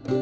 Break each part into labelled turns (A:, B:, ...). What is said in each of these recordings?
A: Olá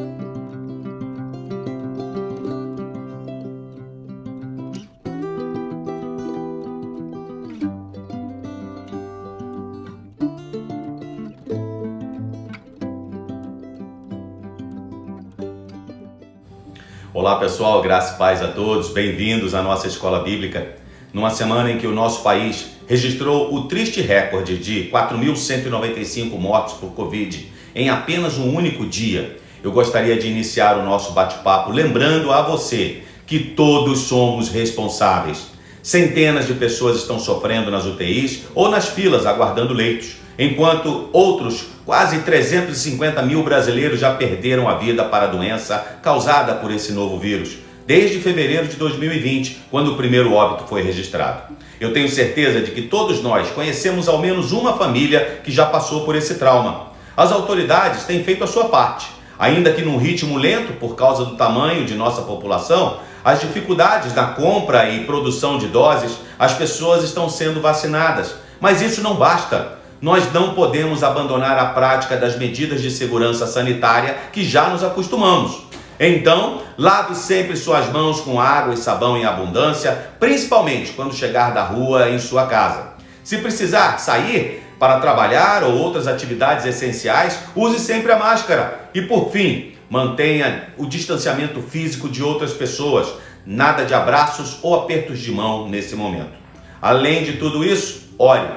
A: pessoal, graça e paz a todos, bem-vindos à nossa Escola Bíblica. Numa semana em que o nosso país registrou o triste recorde de 4.195 mortes por Covid em apenas um único dia, eu gostaria de iniciar o nosso bate-papo lembrando a você que todos somos responsáveis. Centenas de pessoas estão sofrendo nas UTIs ou nas filas aguardando leitos, enquanto outros quase 350 mil brasileiros já perderam a vida para a doença causada por esse novo vírus, desde fevereiro de 2020, quando o primeiro óbito foi registrado. Eu tenho certeza de que todos nós conhecemos ao menos uma família que já passou por esse trauma. As autoridades têm feito a sua parte, ainda que num ritmo lento por causa do tamanho de nossa população, as dificuldades na compra e produção de doses, as pessoas estão sendo vacinadas, mas isso não basta. Nós não podemos abandonar a prática das medidas de segurança sanitária que já nos acostumamos. Então, lave sempre suas mãos com água e sabão em abundância, principalmente quando chegar da rua em sua casa. Se precisar sair para trabalhar ou outras atividades essenciais, use sempre a máscara. E por fim, mantenha o distanciamento físico de outras pessoas. Nada de abraços ou apertos de mão nesse momento. Além de tudo isso, ore.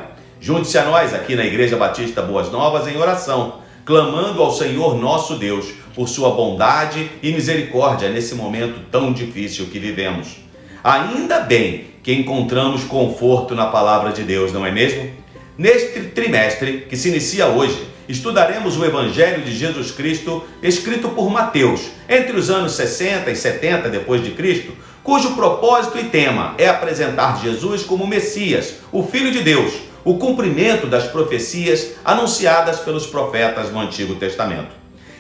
A: Junte-se a nós aqui na Igreja Batista Boas Novas em oração, clamando ao Senhor nosso Deus por sua bondade e misericórdia nesse momento tão difícil que vivemos. Ainda bem que encontramos conforto na palavra de Deus, não é mesmo? Neste trimestre, que se inicia hoje, estudaremos o Evangelho de Jesus Cristo escrito por Mateus, entre os anos 60 e 70 depois de Cristo, cujo propósito e tema é apresentar Jesus como Messias, o Filho de Deus, o cumprimento das profecias anunciadas pelos profetas no Antigo Testamento.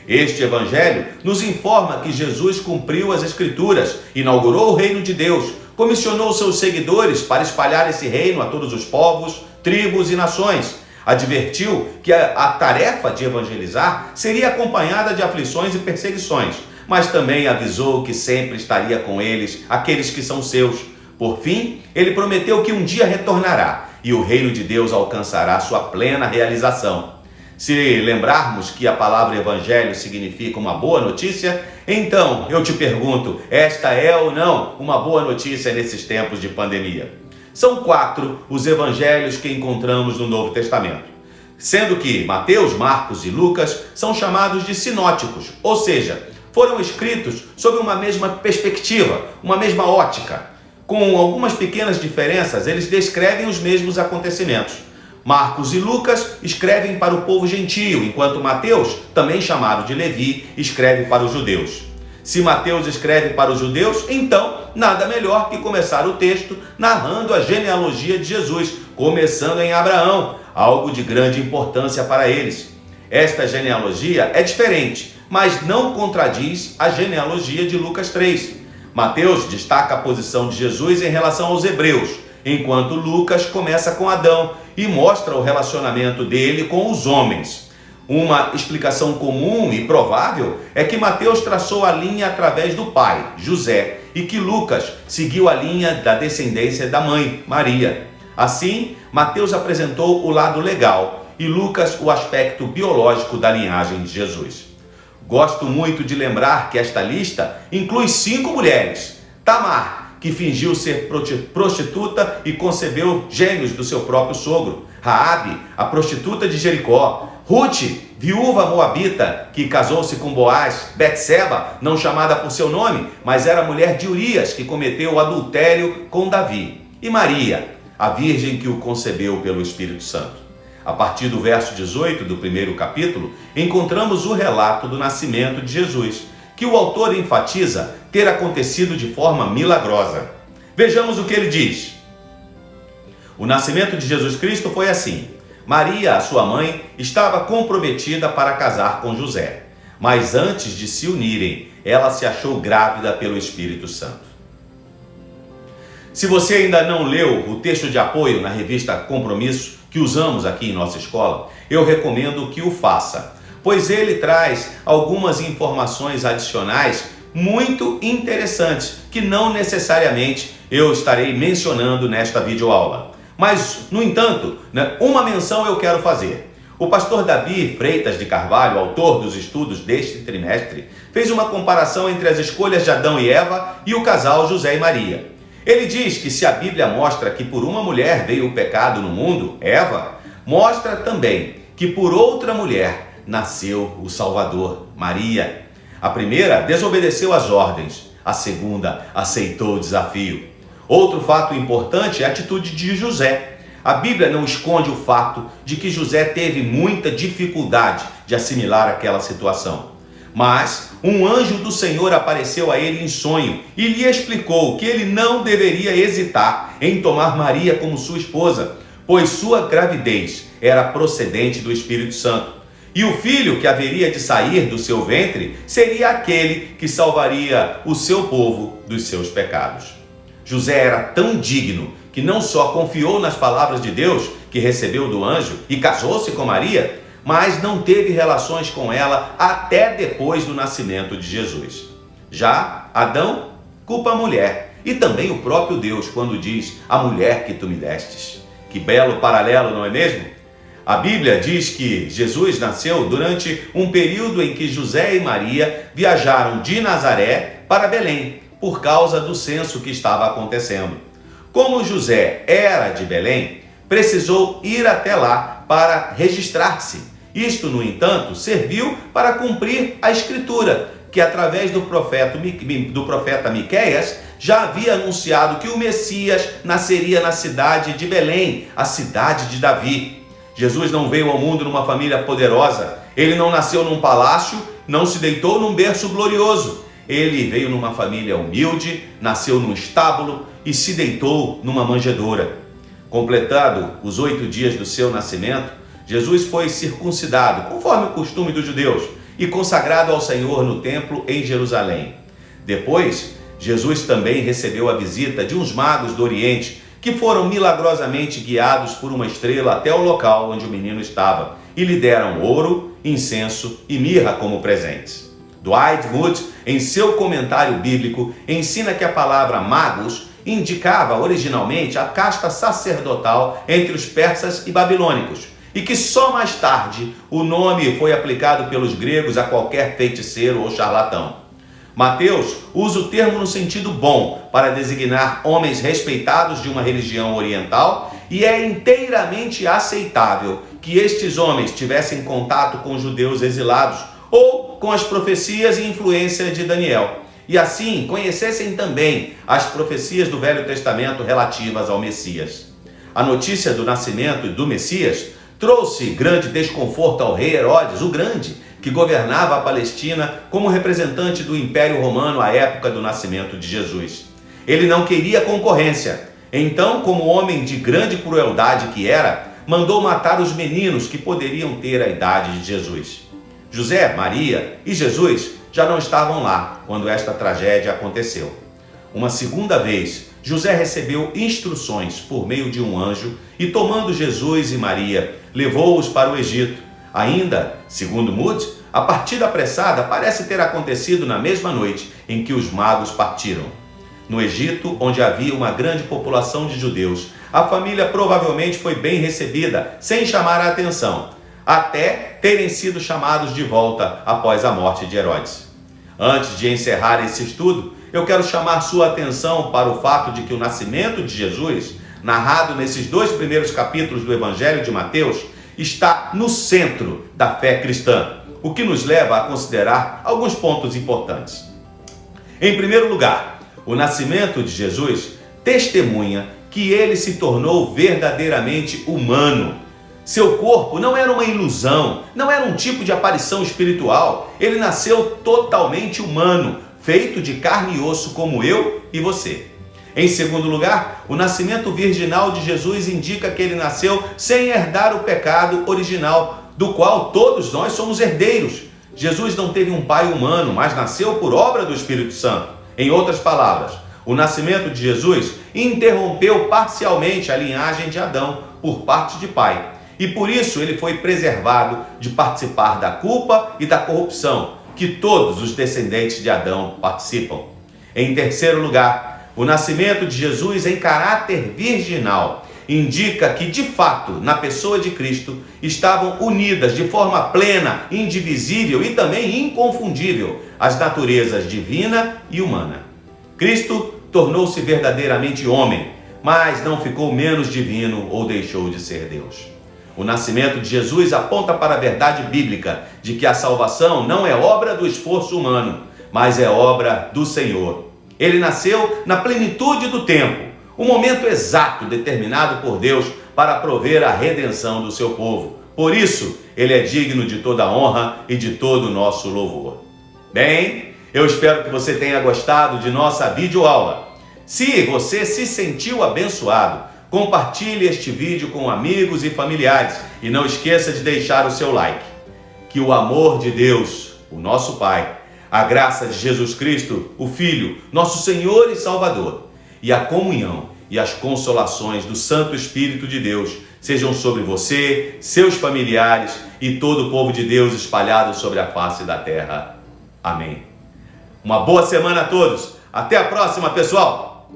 A: Este evangelho nos informa que Jesus cumpriu as Escrituras, inaugurou o reino de Deus, comissionou seus seguidores para espalhar esse reino a todos os povos, tribos e nações. Advertiu que a tarefa de evangelizar seria acompanhada de aflições e perseguições, mas também avisou que sempre estaria com eles, aqueles que são seus. Por fim, ele prometeu que um dia retornará e o reino de Deus alcançará sua plena realização. Se lembrarmos que a palavra evangelho significa uma boa notícia, então eu te pergunto, esta é ou não uma boa notícia nesses tempos de pandemia? São 4 os evangelhos que encontramos no Novo Testamento, sendo que Mateus, Marcos e Lucas são chamados de sinóticos, ou seja, foram escritos sob uma mesma perspectiva, uma mesma ótica. Com algumas pequenas diferenças, eles descrevem os mesmos acontecimentos. Marcos e Lucas escrevem para o povo gentio, enquanto Mateus, também chamado de Levi, escreve para os judeus. Se Mateus escreve para os judeus, então nada melhor que começar o texto narrando a genealogia de Jesus, começando em Abraão, algo de grande importância para eles. Esta genealogia é diferente, mas não contradiz a genealogia de Lucas 3. Mateus destaca a posição de Jesus em relação aos hebreus, enquanto Lucas começa com Adão e mostra o relacionamento dele com os homens. Uma explicação comum e provável é que Mateus traçou a linha através do pai, José, e que Lucas seguiu a linha da descendência da mãe, Maria. Assim, Mateus apresentou o lado legal e Lucas o aspecto biológico da linhagem de Jesus. Gosto muito de lembrar que esta lista inclui 5 mulheres. Tamar, que fingiu ser prostituta e concebeu gêmeos do seu próprio sogro. Raabe, a prostituta de Jericó. Ruth, viúva moabita, que casou-se com Boaz. Betseba, não chamada por seu nome, mas era mulher de Urias, que cometeu o adultério com Davi. E Maria, a virgem que o concebeu pelo Espírito Santo. A partir do verso 18 do primeiro capítulo, encontramos o relato do nascimento de Jesus, que o autor enfatiza ter acontecido de forma milagrosa. Vejamos o que ele diz. O nascimento de Jesus Cristo foi assim. Maria, a sua mãe, estava comprometida para casar com José, mas antes de se unirem, ela se achou grávida pelo Espírito Santo. Se você ainda não leu o texto de apoio na revista Compromisso, que usamos aqui em nossa escola, eu recomendo que o faça, pois ele traz algumas informações adicionais muito interessantes que não necessariamente eu estarei mencionando nesta videoaula. Mas, no entanto, uma menção eu quero fazer. O pastor Davi Freitas de Carvalho, autor dos estudos deste trimestre, fez uma comparação entre as escolhas de Adão e Eva e o casal José e Maria. Ele diz que se a Bíblia mostra que por uma mulher veio o pecado no mundo, Eva, mostra também que por outra mulher nasceu o Salvador, Maria. A primeira desobedeceu às ordens, a segunda aceitou o desafio. Outro fato importante é a atitude de José. A Bíblia não esconde o fato de que José teve muita dificuldade de assimilar aquela situação. Mas um anjo do Senhor apareceu a ele em sonho e lhe explicou que ele não deveria hesitar em tomar Maria como sua esposa, pois sua gravidez era procedente do Espírito Santo. E o filho que haveria de sair do seu ventre seria aquele que salvaria o seu povo dos seus pecados. José era tão digno que não só confiou nas palavras de Deus que recebeu do anjo e casou-se com Maria, mas não teve relações com ela até depois do nascimento de Jesus. Já Adão culpa a mulher e também o próprio Deus quando diz: a mulher que tu me destes. Que belo paralelo, não é mesmo? A Bíblia diz que Jesus nasceu durante um período em que José e Maria viajaram de Nazaré para Belém, por causa do censo que estava acontecendo. Como José era de Belém, precisou ir até lá para registrar-se. Isto, no entanto, serviu para cumprir a Escritura, que através do profeta Miqueias já havia anunciado que o Messias nasceria na cidade de Belém, a cidade de Davi. Jesus não veio ao mundo numa família poderosa, ele não nasceu num palácio, não se deitou num berço glorioso. Ele veio numa família humilde, nasceu num estábulo e se deitou numa manjedoura. Completado os 8 dias do seu nascimento, Jesus foi circuncidado, conforme o costume dos judeus, e consagrado ao Senhor no templo em Jerusalém. Depois, Jesus também recebeu a visita de uns magos do Oriente, que foram milagrosamente guiados por uma estrela até o local onde o menino estava, e lhe deram ouro, incenso e mirra como presentes. Dwight Moody, em seu comentário bíblico, ensina que a palavra magos indicava originalmente a casta sacerdotal entre os persas e babilônicos, e que só mais tarde o nome foi aplicado pelos gregos a qualquer feiticeiro ou charlatão. Mateus usa o termo no sentido bom para designar homens respeitados de uma religião oriental, e é inteiramente aceitável que estes homens tivessem contato com os judeus exilados ou com as profecias e influência de Daniel, e assim conhecessem também as profecias do Velho Testamento relativas ao Messias. A notícia do nascimento do Messias trouxe grande desconforto ao rei Herodes o Grande, que governava a Palestina como representante do Império Romano à época do nascimento de Jesus. Ele não queria concorrência. Então, como homem de grande crueldade que era, mandou matar os meninos que poderiam ter a idade de Jesus. José, Maria e Jesus já não estavam lá quando esta tragédia aconteceu. Uma segunda vez, José recebeu instruções por meio de um anjo e, tomando Jesus e Maria, levou-os para o Egito. Ainda, segundo Moody, a partida apressada parece ter acontecido na mesma noite em que os magos partiram. No Egito, onde havia uma grande população de judeus, a família provavelmente foi bem recebida, sem chamar a atenção, até terem sido chamados de volta após a morte de Herodes. Antes de encerrar esse estudo, eu quero chamar sua atenção para o fato de que o nascimento de Jesus, narrado nesses 2 primeiros capítulos do Evangelho de Mateus, está no centro da fé cristã, o que nos leva a considerar alguns pontos importantes. Em primeiro lugar, o nascimento de Jesus testemunha que ele se tornou verdadeiramente humano. Seu corpo não era uma ilusão, não era um tipo de aparição espiritual. Ele nasceu totalmente humano, feito de carne e osso como eu e você. Em segundo lugar, o nascimento virginal de Jesus indica que ele nasceu sem herdar o pecado original, do qual todos nós somos herdeiros. Jesus não teve um pai humano, mas nasceu por obra do Espírito Santo. Em outras palavras, o nascimento de Jesus interrompeu parcialmente a linhagem de Adão por parte de pai. e por isso ele foi preservado de participar da culpa e da corrupção que todos os descendentes de Adão participam. Em terceiro lugar, o nascimento de Jesus em caráter virginal indica que, de fato, na pessoa de Cristo, estavam unidas de forma plena, indivisível e também inconfundível as naturezas divina e humana. Cristo tornou-se verdadeiramente homem, mas não ficou menos divino ou deixou de ser Deus. O nascimento de Jesus aponta para a verdade bíblica de que a salvação não é obra do esforço humano, mas é obra do Senhor. Ele nasceu na plenitude do tempo, o momento exato determinado por Deus para prover a redenção do seu povo. Por isso, ele é digno de toda a honra e de todo o nosso louvor. Bem, eu espero que você tenha gostado de nossa videoaula. Se você se sentiu abençoado, compartilhe este vídeo com amigos e familiares e não esqueça de deixar o seu like. Que o amor de Deus, o nosso Pai, a graça de Jesus Cristo, o Filho, nosso Senhor e Salvador, e a comunhão e as consolações do Santo Espírito de Deus sejam sobre você, seus familiares e todo o povo de Deus espalhado sobre a face da terra. Amém. Uma boa semana a todos. Até a próxima, pessoal!